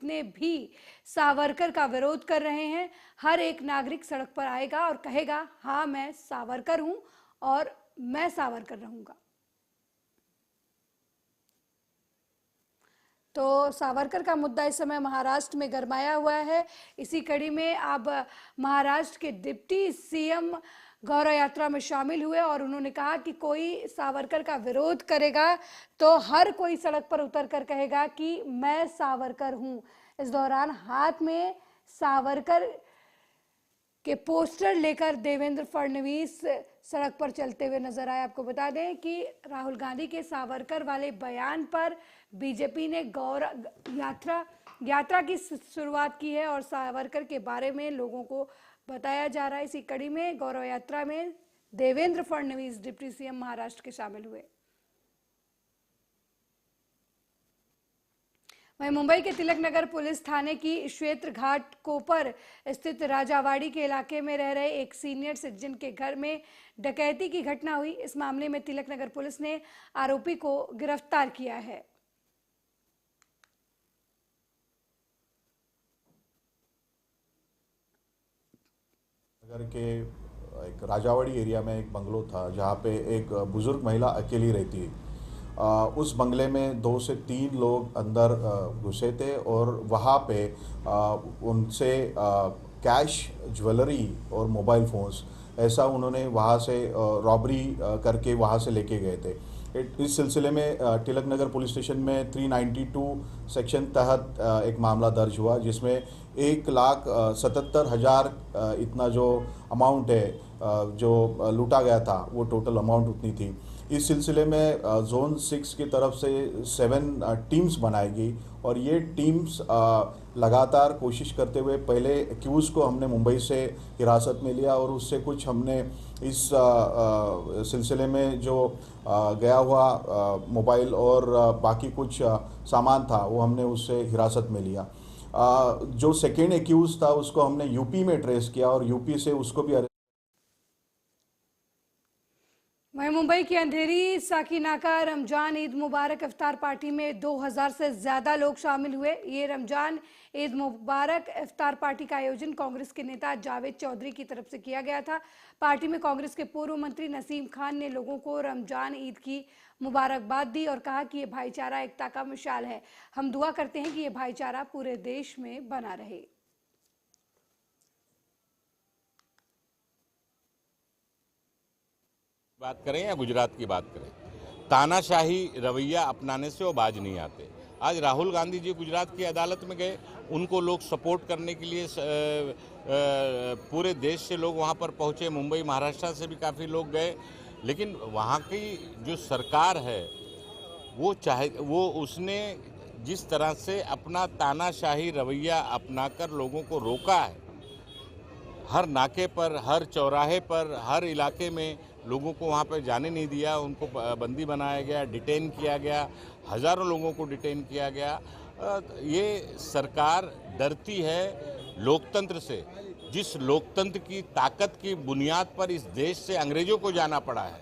जितने भी सावरकर का विरोध कर रहे हैं, हर एक नागरिक सड़क पर आएगा और कहेगा, हाँ मैं सावरकर हूं और मैं सावरकर रहूंगा। तो सावरकर का मुद्दा इस समय महाराष्ट्र में गरमाया हुआ है। इसी कड़ी में अब महाराष्ट्र के डिप्टी सीएम गौरव यात्रा में शामिल हुए और उन्होंने कहा कि कोई सावरकर का विरोध करेगा तो हर कोई सड़क पर उतर कर कहेगा कि मैं सावरकर हूं। इस दौरान हाथ में सावरकर के पोस्टर लेकर देवेंद्र फडणवीस सड़क पर चलते हुए नजर आए। आपको बता दें कि राहुल गांधी के सावरकर वाले बयान पर बीजेपी ने गौरव यात्रा की शुरुआत की है और सावरकर के बारे में लोगों को बताया जा रहा है। इसी कड़ी में गौरव यात्रा में देवेंद्र फडणवीस डिप्टी सीएम महाराष्ट्र के शामिल हुए। वहीं मुंबई के तिलक नगर पुलिस थाने की क्षेत्र घाट कोपर स्थित राजावाड़ी के इलाके में रह रहे एक सीनियर सिटीजन के घर में डकैती की घटना हुई। इस मामले में तिलक नगर पुलिस ने आरोपी को गिरफ्तार किया है। नगर के एक राजावाड़ी एरिया में एक बंगलो था जहाँ पे एक बुजुर्ग महिला अकेली रहती है। उस बंगले में 2 से 3 लोग अंदर घुसे थे और वहाँ पे उनसे कैश, ज्वेलरी और मोबाइल फ़ोन्स ऐसा उन्होंने वहाँ से रॉबरी करके वहाँ से लेके गए थे। इस सिलसिले में तिलक नगर पुलिस स्टेशन में 392 सेक्शन तहत एक मामला दर्ज हुआ जिसमें 1,77,000 इतना जो अमाउंट है जो लूटा गया था वो टोटल अमाउंट उतनी थी। इस सिलसिले में जोन 6 की तरफ से 7 टीम्स बनाई गई और ये टीम्स लगातार कोशिश करते हुए पहले एक्यूज़ को हमने मुंबई से हिरासत में लिया और उससे कुछ हमने इस सिलसिले में जो गया हुआ मोबाइल और बाकी कुछ सामान था वो हमने उससे हिरासत में लिया। जो सेकेंड एक्यूज़ था उसको हमने यूपी में ट्रेस किया और यूपी से उसको भी वहीं मुंबई की अंधेरी साकिनाका रमजान ईद मुबारक इफ्तार पार्टी में 2000 से ज्यादा लोग शामिल हुए। ये रमजान ईद मुबारक इफ्तार पार्टी का आयोजन कांग्रेस के नेता जावेद चौधरी की तरफ से किया गया था। पार्टी में कांग्रेस के पूर्व मंत्री नसीम खान ने लोगों को रमजान ईद की मुबारकबाद दी और कहा कि ये भाईचारा एकता का मिसाल है। हम दुआ करते हैं कि ये भाईचारा पूरे देश में बना रहे। बात करें या गुजरात की बात करें, तानाशाही रवैया अपनाने से वो बाज नहीं आते। आज राहुल गांधी जी गुजरात की अदालत में गए, उनको लोग सपोर्ट करने के लिए पूरे देश से लोग वहां पर पहुंचे, मुंबई महाराष्ट्र से भी काफ़ी लोग गए। लेकिन वहां की जो सरकार है वो उसने जिस तरह से अपना तानाशाही रवैया अपनाकर लोगों को रोका है, हर नाके पर, हर चौराहे पर, हर इलाके में लोगों को वहाँ पर जाने नहीं दिया, उनको बंदी बनाया गया, डिटेन किया गया, हज़ारों लोगों को डिटेन किया गया। ये सरकार डरती है लोकतंत्र से। जिस लोकतंत्र की ताकत की बुनियाद पर इस देश से अंग्रेजों को जाना पड़ा है,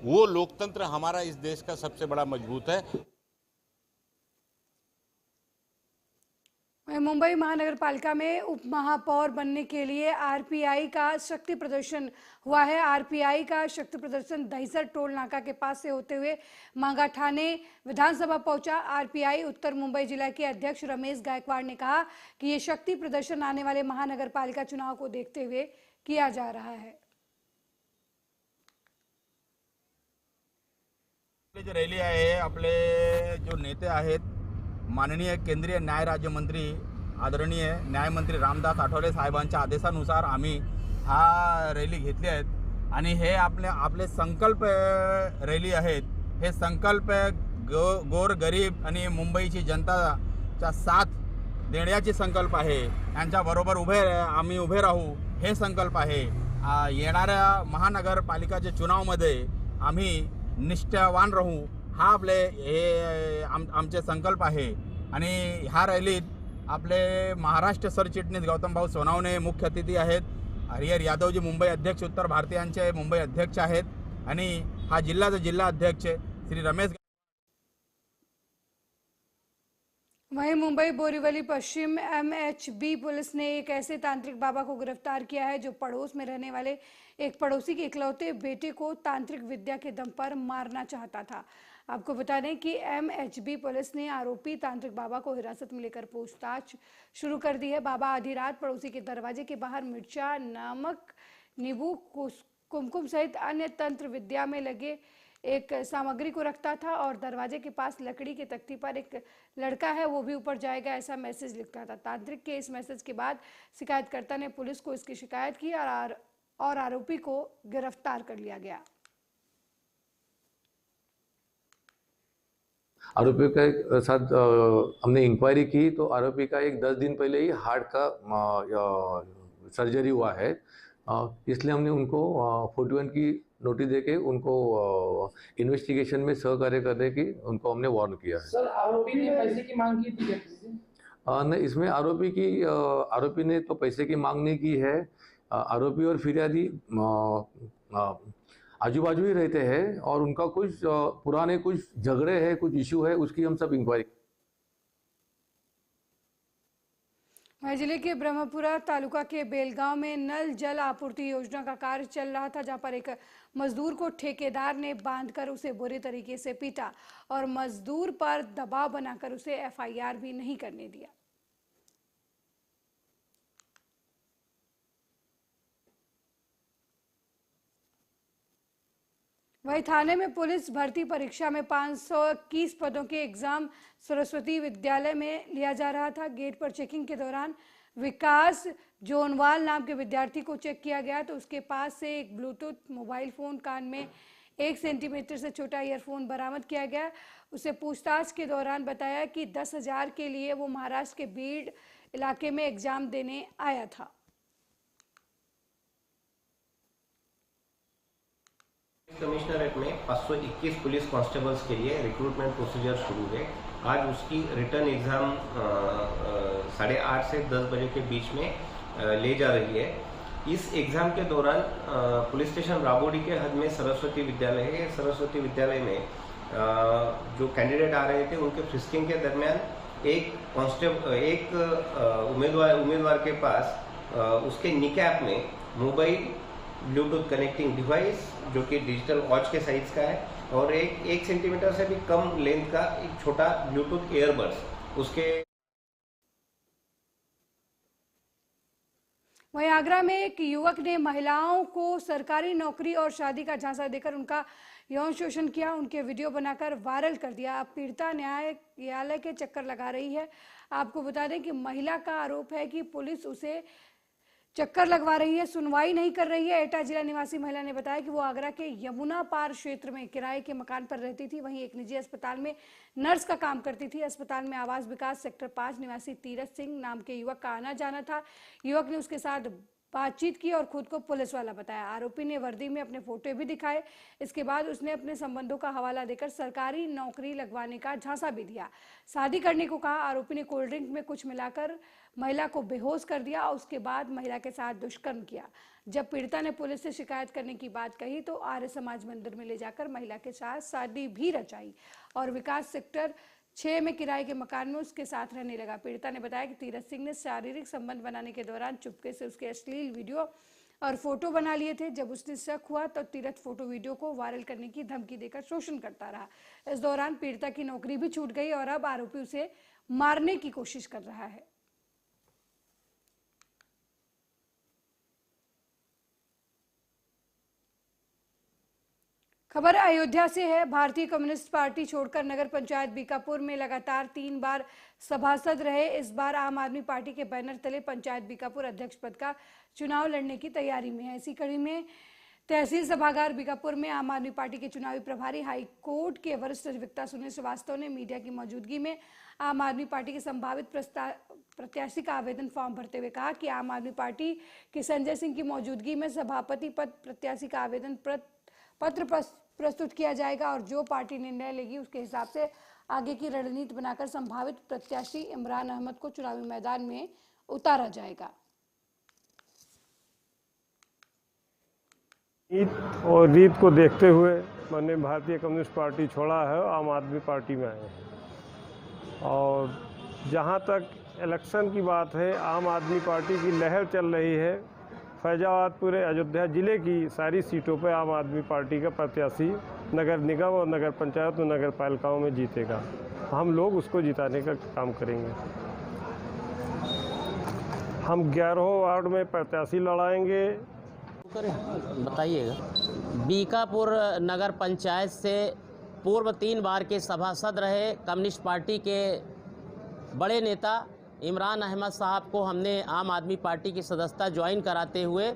वो लोकतंत्र हमारा इस देश का सबसे बड़ा मजबूत है। मुंबई महानगर पालिका में उप महापौर बनने के लिए आरपीआई का शक्ति प्रदर्शन हुआ है। आरपीआई का शक्ति प्रदर्शन दहीसर टोल नाका के पास से होते हुए मांगा ठाणे विधानसभा पहुंचा। आरपीआई उत्तर मुंबई जिला के अध्यक्ष रमेश गायकवाड़ ने कहा कि ये शक्ति प्रदर्शन आने वाले महानगर पालिका चुनाव को देखते हुए किया जा रहा है। जो रॅली आहे, आपले जो नेते आहेत, माननीय केंद्रीय न्याय राज्यमंत्री आदरणीय न्यायमंत्री रामदास आठवले साहेबांच्या आदेशानुसार आम्ही हा रॅली घेतली आहेत आणि हे आपले संकल्प रॅली आहेत। हे संकल्प गोर गरीब आणि मुंबईची जनताचा साथ देण्याची संकल्प आहे। यांच्या बरोबर आम्ही उभे राहू हे संकल्प आहे। येणाऱ्या महानगरपालिकाच्या चुनावामध्ये आम्ही निष्ठावान राहू हा आपले हे आमचे संकल्प आहे। आणि ह्या रॅलीत आपले महाराष्ट्र सरचिटणीस गौतम भाऊ सोनवणे मुख्य अतिथी आहेत। हरिहर यादवजी मुंबई अध्यक्ष उत्तर भारतीयांचे मुंबई अध्यक्ष आहेत आणि हा जिल्हा अध्यक्ष श्री रमेश। वहीं मुंबई बोरीवली पश्चिम MHB पुलिस ने एक ऐसे तांत्रिक बाबा को गिरफ्तार किया है जो पड़ोस में रहने वाले एक पड़ोसी के इकलौते बेटे को तांत्रिक विद्या के दम पर मारना चाहता था। आपको बता दें कि MHB पुलिस ने आरोपी तांत्रिक बाबा को हिरासत में लेकर पूछताछ शुरू कर दी है। बाबा आधी रात पड़ोसी के दरवाजे के बाहर मिर्चा, नमक, नींबू, कुमकुम सहित अन्य तंत्र विद्या में लगे एक सामग्री को रखता था और दरवाजे के पास लकड़ी के तख्ती पर एक लड़का है वो भी ऊपर जाएगा ऐसा मैसेज लिखता था। तांत्रिक के इस मैसेज के बाद शिकायतकर्ता ने पुलिस को इसकी शिकायत की और आरोपी को गिरफ्तार कर लिया गया। आरोपी के साथ हमने इंक्वायरी की तो आरोपी का एक 10 दिन पहले ही हार्ट का सर्जरी हुआ है, इसलिए हमने उनको 41 की नोटिस देके उनको इन्वेस्टिगेशन में सहकार्य करने की उनको हमने वार्न किया है। सर, आरोपी ने पैसे की मांग की थी नहीं, इसमें आरोपी ने तो पैसे की मांग नहीं की है। आरोपी और फिरियादी आजू बाजू ही रहते हैं और उनका कुछ पुराने कुछ झगड़े हैं, कुछ इशू है, उसकी हम सब इंक्वायरी। जिले के ब्रह्मपुरा तालुका के बेलगांव में नल जल आपूर्ति योजना का कार्य चल रहा था, जहां पर एक मजदूर को ठेकेदार ने बांधकर उसे बुरे तरीके से पीटा और मजदूर पर दबाव बनाकर उसे FIR भी नहीं करने दिया। वही थाने में पुलिस भर्ती परीक्षा में 521 पदों के एग्जाम सरस्वती विद्यालय में लिया जा रहा था। गेट पर चेकिंग के दौरान विकास जोनवाल नाम के विद्यार्थी को चेक किया गया तो उसके पास से एक ब्लूटूथ मोबाइल फोन, कान में 1 सेंटीमीटर से छोटा ईयरफोन बरामद किया गया। उसे पूछताछ के दौरान बताया कि 10,000 के लिए वो महाराष्ट्र के बीड इलाके में एग्जाम देने आया था। कमिश्नरेट में 521 पुलिस कांस्टेबल्स के लिए रिक्रूटमेंट प्रोसीजर शुरू है। आज उसकी रिटर्न एग्जाम 8:30 से 10 बजे के बीच में ले जा रही है। इस एग्जाम के दौरान पुलिस स्टेशन राबोडी के हद में सरस्वती विद्यालय है। सरस्वती विद्यालय में जो कैंडिडेट आ रहे थे उनके फ्रिस्किंग के दरमियान एक उम्मीदवार के पास उसके निकैप में मोबाइल ब्लूटूथ कनेक्टिंग डिवाइस जो कि डिजिटल वॉच के साइज का है और एक सेंटीमीटर से भी कम लेंथ का एक छोटा ब्लूटूथ ईयरबड्स उसके। वहीं आगरा में एक युवक ने महिलाओं को सरकारी नौकरी और शादी का झांसा देकर उनका यौन शोषण किया, उनके वीडियो बनाकर वायरल कर दिया। अब पीड़िता न्यायालय के चक्कर लगा रही है। आपको बता दें कि महिला का आरोप है कि पुलिस उसे चक्कर लगवा रही है, सुनवाई नहीं कर रही है। एटा जिला निवासी महिला ने बताया कि वो आगरा के यमुना पार क्षेत्र में किराए के मकान पर रहती थी, वहीं एक निजी अस्पताल में नर्स का काम करती थी। अस्पताल में आवास विकास सेक्टर 5 निवासी तीरथ सिंह नाम के युवक का आना जाना था। युवक ने उसके साथ बातचीत की और खुद को पुलिस वाला बताया। आरोपी ने वर्दी में अपने फोटो भी दिखाए। इसके बाद उसने अपने संबंधों का हवाला देकर सरकारी नौकरी लगवाने का झांसा भी दिया। शादी करने को कहा। आरोपी ने कोल्ड ड्रिंक में कुछ मिलाकर महिला को बेहोश कर दिया और उसके बाद महिला के साथ दुष्कर्म किया। जब पीड़िता ने पुलिस से शिकायत करने की बात कही तो आर्य समाज मंदिर में ले जाकर महिला के साथ शादी भी रचाई और विकास सेक्टर 6 में किराए के मकान में उसके साथ रहने लगा। पीड़िता ने बताया कि तीरथ सिंह ने शारीरिक संबंध बनाने के दौरान चुपके से उसके अश्लील वीडियो और फोटो बना लिए थे। जब उसने शक हुआ तो तीरथ फोटो वीडियो को वायरल करने की धमकी देकर शोषण करता रहा। इस दौरान पीड़िता की नौकरी भी छूट गई और अब आरोपी उसे मारने की कोशिश कर रहा है। खबर अयोध्या से है। भारतीय कम्युनिस्ट पार्टी छोड़कर नगर पंचायत बीकापुर में लगातार 3 बार सभासद रहे। इस बार आम आदमी पार्टी के बैनर तले पंचायत बीकापुर अध्यक्ष पद का चुनाव लड़ने की तैयारी में है। इसी कड़ी में तहसील सभागार बीकापुर में आम आदमी पार्टी के चुनावी प्रभारी हाई कोर्ट के वरिष्ठ अधिवक्ता सुनील श्रीवास्तव ने मीडिया की मौजूदगी में आम आदमी पार्टी के संभावित प्रत्याशी का आवेदन फॉर्म भरते हुए कहा कि आम आदमी पार्टी के संजय सिंह की मौजूदगी में सभापति पद प्रत्याशी का आवेदन पत्र प्रस्तुत किया जाएगा और जो पार्टी निर्णय लेगी उसके हिसाब से आगे की रणनीति बनाकर संभावित प्रत्याशी इमरान अहमद को चुनावी मैदान में उतारा जाएगा। और रीत को देखते हुए मैंने भारतीय कम्युनिस्ट पार्टी छोड़ा है, आम आदमी पार्टी में आए और जहाँ तक इलेक्शन की बात है, आम आदमी पार्टी की लहर चल रही है। फैजाबाद पूरे अयोध्या ज़िले की सारी सीटों पर आम आदमी पार्टी का प्रत्याशी नगर निगम और नगर पंचायत और नगर पालिकाओं में जीतेगा। हम लोग उसको जिताने का काम करेंगे। हम 11 वार्ड में प्रत्याशी लड़ाएंगे। बताइएगा। बीकापुर नगर पंचायत से पूर्व 3 बार के सभासद रहे कम्युनिस्ट पार्टी के बड़े नेता इमरान अहमद साहब को हमने आम आदमी पार्टी की सदस्यता ज्वाइन कराते हुए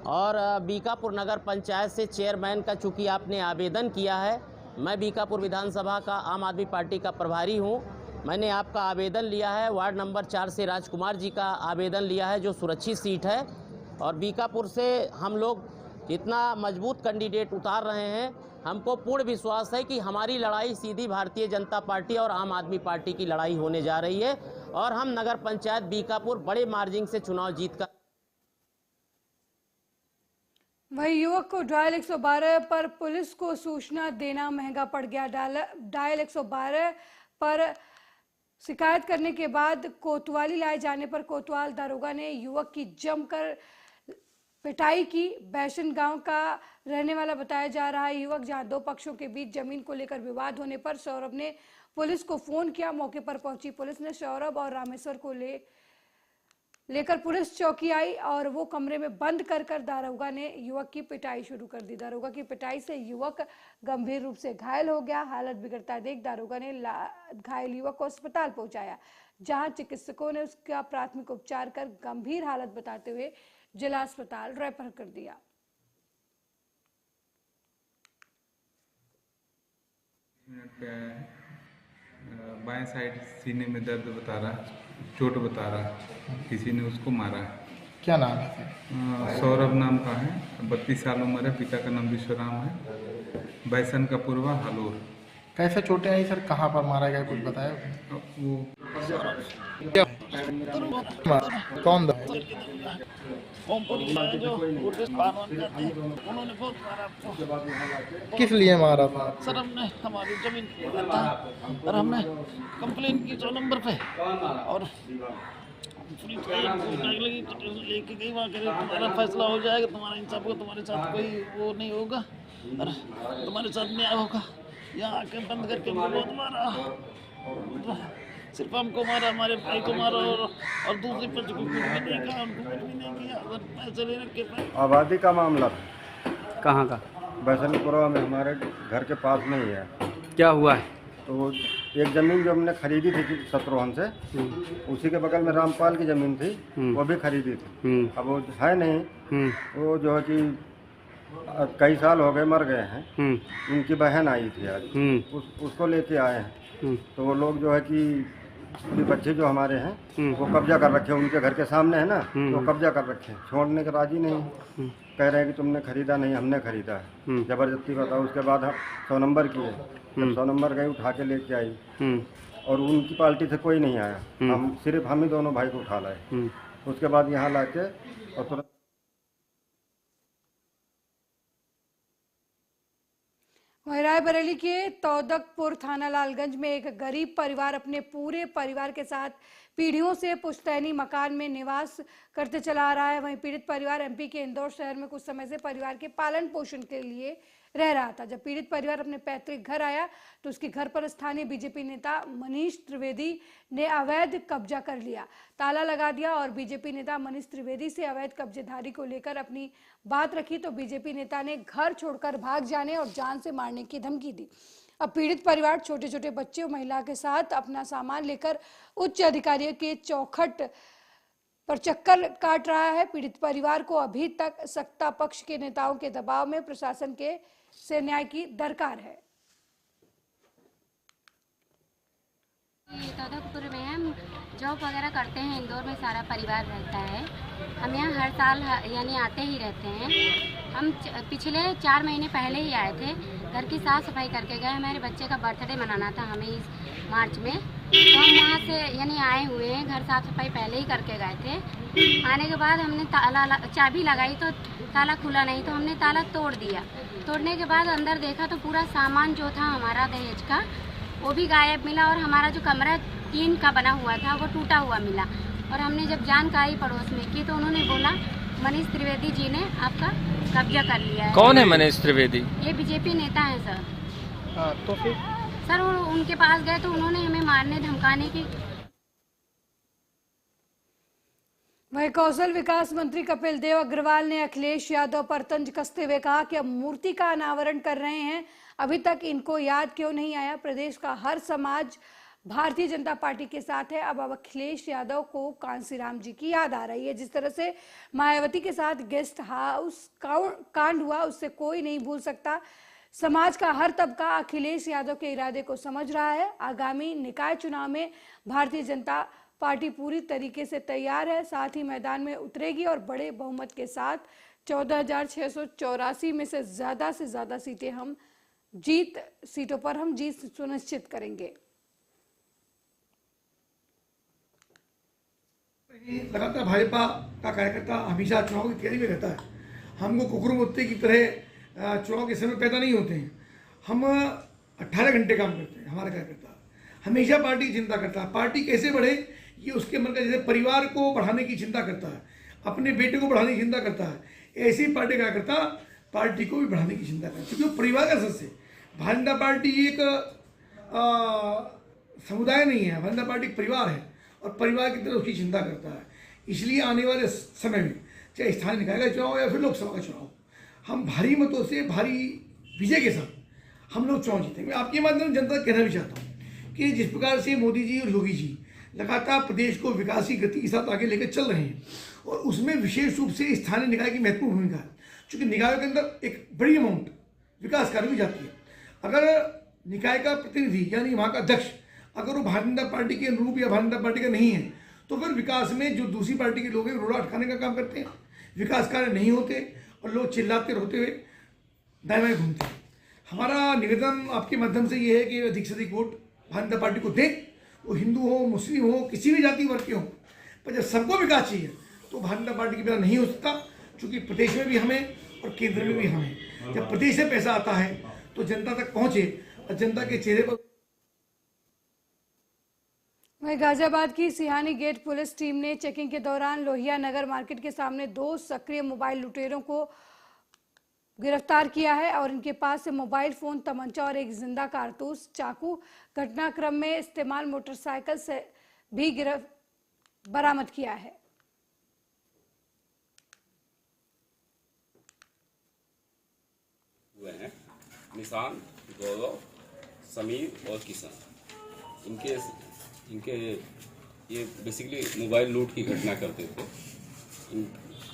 और बीकापुर नगर पंचायत से चेयरमैन का चूँकि आपने आवेदन किया है, मैं बीकापुर विधानसभा का आम आदमी पार्टी का प्रभारी हूँ। मैंने आपका आवेदन लिया है। वार्ड नंबर 4 से राजकुमार जी का आवेदन लिया है जो सुरक्षित सीट है, और बीकापुर से हम लोग इतना मजबूत कैंडिडेट उतार रहे हैं। हमको पूर्ण विश्वास है कि हमारी लड़ाई सीधी भारतीय जनता पार्टी और आम आदमी पार्टी की लड़ाई होने जा रही है और हम नगर पंचायत बीकापुर बड़े मार्जिन से चुनाव जीतकर। वही युवक को डायल 112 पर पुलिस को सूचना देना महंगा पड़ गया। डायल 112 पर शिकायत करने के बाद कोतवाली लाए जाने पर कोतवाल दारोगा ने युवक की जमकर पिटाई की। बैशन गांव का रहने वाला बताया जा रहा है युवक, जहां 2 पक्षों के बीच जमीन को लेकर विवाद होने पर सौरभ ने पुलिस को फोन किया। मौके पर पहुंची पुलिस ने सौरभ और रामेश्वर को लेकर पुलिस चौकी आई और वो कमरे में बंद कर दारोगा ने युवक की पिटाई शुरू कर दी। दारोगा की पिटाई से युवक गंभीर रूप से घायल हो गया। हालत बिगड़ता देख दारोगा ने घायल युवक को अस्पताल पहुंचाया, जहां चिकित्सकों ने उसका प्राथमिक उपचार कर गंभीर हालत बताते हुए जिला अस्पताल रेफर कर दिया। बाएं साइड सीने में दर्द बता रहा, चोट बता रहा, किसी ने उसको मारा। क्या नाम है? सौरभ नाम का है, 32 साल उम्र है, पिता का नाम विश्वराम है, बैसन का पूर्वा हालोर। कैसे चोटें आई सर, कहाँ पर मारा गया कुछ बताया? वो कौन किस लिए मारा था? सर हमने हमारी जमीन था और हमने कंप्लेन की 100 नंबर पे और पुलिस लगी लेके गई वहाँ करे तुम्हारा फैसला हो जाएगा, तुम्हारा इंसाफ होगा, तुम्हारे साथ कोई वो नहीं होगा और तुम्हारे साथ न्याय होगा। यहाँ आके बंद करके बहुत मारा, सिर्फ हमको मारा, हमारे भाई को मारा और दूसरे पक्ष को कुछ भी नहीं कहा, उनको कुछ भी नहीं किया और पैसे ले रखे। आबादी का मामला कहाँ का? बैसनपुरा में, हमारे घर के पास में ही है। क्या हुआ है? तो एक ज़मीन जो हमने खरीदी थी शत्रुघ्न से, उसी के बगल में रामपाल की ज़मीन थी, वो भी खरीदी थी। अब वो है नहीं, वो जो है कि कई साल हो गए, मर गए हैं। उनकी बहन आई थी आज, उसको लेके आए हैं। तो वो लोग जो है कि बच्चे जो हमारे हैं वो कब्जा कर रखे, उनके घर के सामने है ना, तो कब्जा कर रखे, छोड़ने के राजी नहीं। कह रहे हैं कि तुमने खरीदा नहीं, हमने खरीदा है, जबरदस्ती बताओ। उसके बाद हम 100 नंबर किए, जब 100 नंबर गए उठा के लेके आई और उनकी पार्टी से कोई नहीं आया, सिर्फ हम ही दोनों भाई को उठा लाए। उसके बाद यहाँ ला के और तुरंत रायबरेली के तौदकपुर थाना लालगंज में एक गरीब परिवार अपने पूरे परिवार के साथ पीढ़ियों से पुश्तैनी मकान में निवास करते चला आ रहा है। वहीं पीड़ित परिवार एमपी के इंदौर शहर में कुछ समय से परिवार के पालन पोषण के लिए रह रहा था। जब पीड़ित परिवार अपने पैतृक घर आया तो उसके घर पर स्थानीय बीजेपी नेता मनीष त्रिवेदी ने अवैध कब्जा कर लिया, ताला लगा दिया और बीजेपी नेता मनीष त्रिवेदी से अवैध कब्जेदारी को लेकर अपनी बात रखी तो बीजेपी नेता ने घर छोड़कर भाग जाने और जान से मारने की धमकी दी। अब पीड़ित परिवार छोटे छोटे बच्चे और महिला के साथ अपना सामान लेकर उच्च अधिकारियों के चौखट पर चक्कर काट रहा है। पीड़ित परिवार को अभी तक सत्ता पक्ष के नेताओं के दबाव में प्रशासन से न्याय की दरकार है। तौदकपुर में हम जॉब वगैरह करते हैं, इंदौर में सारा परिवार रहता है। हम यहाँ हर साल यानी आते ही रहते हैं। हम पिछले 4 महीने पहले ही आए थे, घर की साफ सफाई करके गए। हमारे बच्चे का बर्थडे मनाना था हमें इस मार्च में, तो हम वहाँ से यानी आए हुए हैं। घर साफ सफाई पहले ही करके गए थे। आने के बाद हमने चाबी लगाई तो ताला खुला नहीं, तो हमने ताला तोड़ दिया। तोड़ने के बाद अंदर देखा तो पूरा सामान जो था हमारा दहेज का वो भी गायब मिला और हमारा जो कमरा टीन का बना हुआ था, वो टूटा हुआ मिला। और हमने जब जानकारी पड़ोस में की तो उन्होंने बोला मनीष त्रिवेदी जी ने आपका कब्जा कर लिया है। कौन है मनीष त्रिवेदी? ये बीजेपी नेता है सर। तो फिर सर वो उनके पास गए तो उन्होंने हमें मारने धमकाने की। वहीं कौशल विकास मंत्री कपिल देव अग्रवाल ने अखिलेश यादव पर तंज कसते हुए कहा कि अब मूर्ति का अनावरण कर रहे हैं, अभी तक इनको याद क्यों नहीं आया? प्रदेश का हर समाज भारतीय जनता पार्टी के साथ है। अब अखिलेश यादव को कांसीराम जी की याद आ रही है। जिस तरह से मायावती के साथ गेस्ट हाउस कांड हुआ उससे कोई नहीं भूल सकता। समाज का हर तबका अखिलेश यादव के इरादे को समझ रहा है। आगामी निकाय चुनाव में भारतीय जनता पार्टी पूरी तरीके से तैयार है, साथ ही मैदान में उतरेगी और बड़े बहुमत के साथ 14,684 में से ज़्यादा सीटों पर हम जीत सुनिश्चित करेंगे। लगातार भाजपा का कार्यकर्ता हमेशा चुनाव की तैयारी में रहता है। हमको कुकुर मुत्ते की तरह चुनाव के समय पैदा नहीं होते हैं। हम 18 घंटे काम करते हैं। हमारा कार्यकर्ता हमेशा पार्टी की चिंता करता है, पार्टी कैसे बढ़े ये उसके मन का, जैसे परिवार को बढ़ाने की चिंता करता है, अपने बेटे को बढ़ाने की चिंता करता है, ऐसी पार्टी कार्यकर्ता पार्टी को भी बढ़ाने की चिंता करता है, क्योंकि वो परिवार का सदस्य है। भारतीय जनता पार्टी एक समुदाय नहीं है, भारतीय जनता पार्टी एक परिवार है और परिवार की तरह उसकी चिंता करता है। इसलिए आने वाले समय में चाहे स्थानीय निकाय का चुनाव या फिर लोकसभा का चुनाव, हम भारी मतों से भारी विजय के साथ हम लोग चुनाव जीतेंगे। मैं आपके माध्यम से जनता कहना भी चाहता हूँ कि जिस प्रकार से मोदी जी और योगी जी लगातार प्रदेश को विकास की गति के साथ आगे लेकर चल रहे हैं और उसमें विशेष रूप से स्थानीय निकाय की महत्वपूर्ण भूमिका है, क्योंकि निकायों के अंदर एक बड़ी अमाउंट विकास कार्य भी जाती है। अगर निकाय का प्रतिनिधि यानी वहाँ का अध्यक्ष अगर वो भारतीय जनता पार्टी के अनुरूप या भारतीय जनता पार्टी का नहीं है तो फिर विकास में जो दूसरी पार्टी के लोग हैं रोड़ा अटकाने का काम करते हैं, विकास कार्य नहीं होते और लोग चिल्लाते रोते हुए दाएं बाएं घूमते हैं। हमारा निवेदन आपके माध्यम से ये है कि अधिक से अधिक वोट भारतीय जनता पार्टी को दें, वो हिंदू हो, मुस्लिम हो, किसी भी जाति वर्ग के हो, पर जब सबको विकास चाहिए तो भारतीय जनता पार्टी के बिना नहीं हो सकता, क्योंकि प्रदेश में भी हमें और केंद्र में भी हमें। जब प्रदेश से पैसा आता है तो जनता तक पहुंचे और जनता के चेहरे पर। वहीं गाजियाबाद की सिहानी गेट पुलिस टीम ने चेकिंग के दौरान लोहिया नगर मार्केट के सामने 2 सक्रिय मोबाइल लुटेरों को गिरफ्तार किया है और इनके पास से मोबाइल फोन, तमंचा और एक जिंदा कारतूस, चाकू, घटनाक्रम में इस्तेमाल मोटरसाइकिल से भी बरामद किया है। हुए हैं निशान, गौरव, समीर और किशन। इनके ये बेसिकली मोबाइल लूट की घटना करते थे।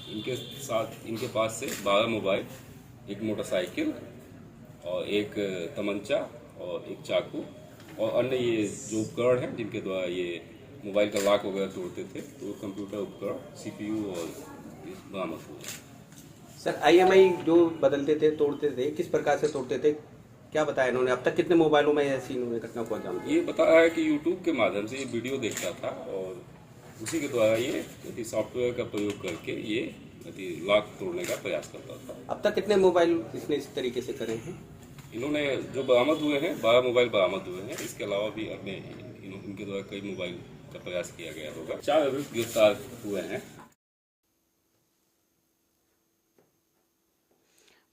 इनके साथ इनके पास से 12 मोबाइल, एक मोटरसाइकिल और एक तमंचा और एक चाकू और अन्य ये जो उपकरण हैं जिनके द्वारा ये मोबाइल का लॉक वगैरह तोड़ते थे, तो कंप्यूटर उपकरण, CPU और बरामद हुए। सर IMI जो बदलते थे, तोड़ते थे, किस प्रकार से तोड़ते थे, क्या बताया इन्होंने? अब तक कितने मोबाइलों में ऐसी इन्होंने घटना को अंजाम दिया? ये बताया है कि YouTube के माध्यम से ये वीडियो देखता था और उसी के द्वारा ये सॉफ्टवेयर का प्रयोग करके ये लॉक तोड़ने का प्रयास करता था। अब तक कितने मोबाइल इसने इस तरीके से करे हैं? इन्होंने जो बरामद हुए हैं 12 मोबाइल बरामद हुए हैं। इसके अलावा भी अन्य इनके द्वारा कई मोबाइल का प्रयास किया गया होगा। 4 अभियुक्त गिरफ्तार हुए हैं।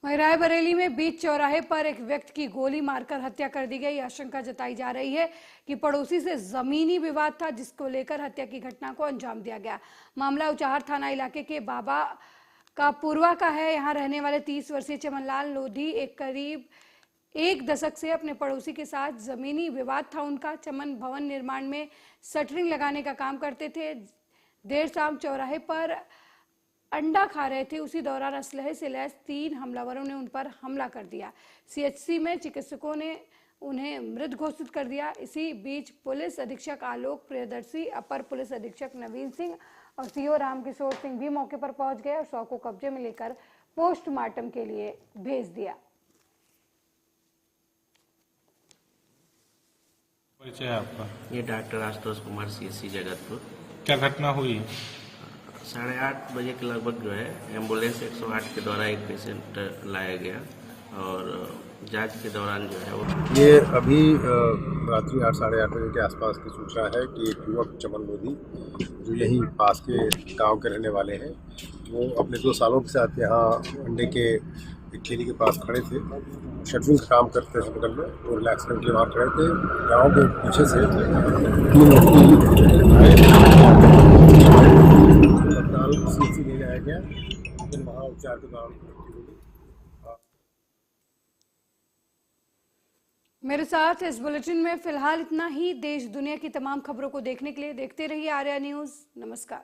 वहीं रायबरेली में बीच चौराहे पर एक व्यक्ति की गोली मारकर हत्या कर दी गई। आशंका जताई जा रही है कि पड़ोसी से जमीनी विवाद था, जिसको लेकर हत्या की घटना को अंजाम दिया गया। मामला उचाहर थाना इलाके के बाबा का पूर्वा का है। यहाँ रहने वाले 30 वर्षीय चमनलाल लोधी एक करीब 1 दशक से अपने पड़ोसी के साथ जमीनी विवाद था उनका। चमन भवन निर्माण में शटरिंग लगाने का काम करते थे। देर शाम चौराहे पर अंडा खा रहे थे, उसी दौरान असलहे से लैस 3 हमलावरों ने उन पर हमला कर दिया। CHC में चिकित्सकों ने उन्हें मृत घोषित कर दिया। इसी बीच पुलिस अधीक्षक आलोक प्रियदर्शी, अपर पुलिस अधीक्षक नवीन सिंह और CO रामकिशोर सिंह भी मौके पर पहुंच गए और शव को कब्जे में लेकर पोस्टमार्टम के लिए भेज दिया। परिचय आपका? ये डॉक्टर आशुतोष कुमार, CSC जगतपुर। क्या घटना हुई? 8:30 बजे के लगभग जो है एम्बुलेंस 108 के द्वारा एक पेशेंट लाया गया और जांच के दौरान जो है वो ये अभी रात्रि 8 साढ़े 8 बजे के आसपास की सूचना है कि एक युवक चमन लोधी जो यहीं पास के गांव के रहने वाले हैं, वो अपने 2 सालों के साथ यहाँ अंडे के एक ठेली के पास खड़े थे। शटरिंग का काम करते थे बगल में, वो रिलैक्स करके वहाँ खड़े थे। गाँव के पीछे से 3 व्यक्ति CHC ले जाया गया, लेकिन वहाँ उपचार के दौरान मृत्यु हो गई। मेरे साथ इस बुलेटिन में फिलहाल इतना ही। देश दुनिया की तमाम खबरों को देखने के लिए देखते रहिए आर्या न्यूज़। नमस्कार।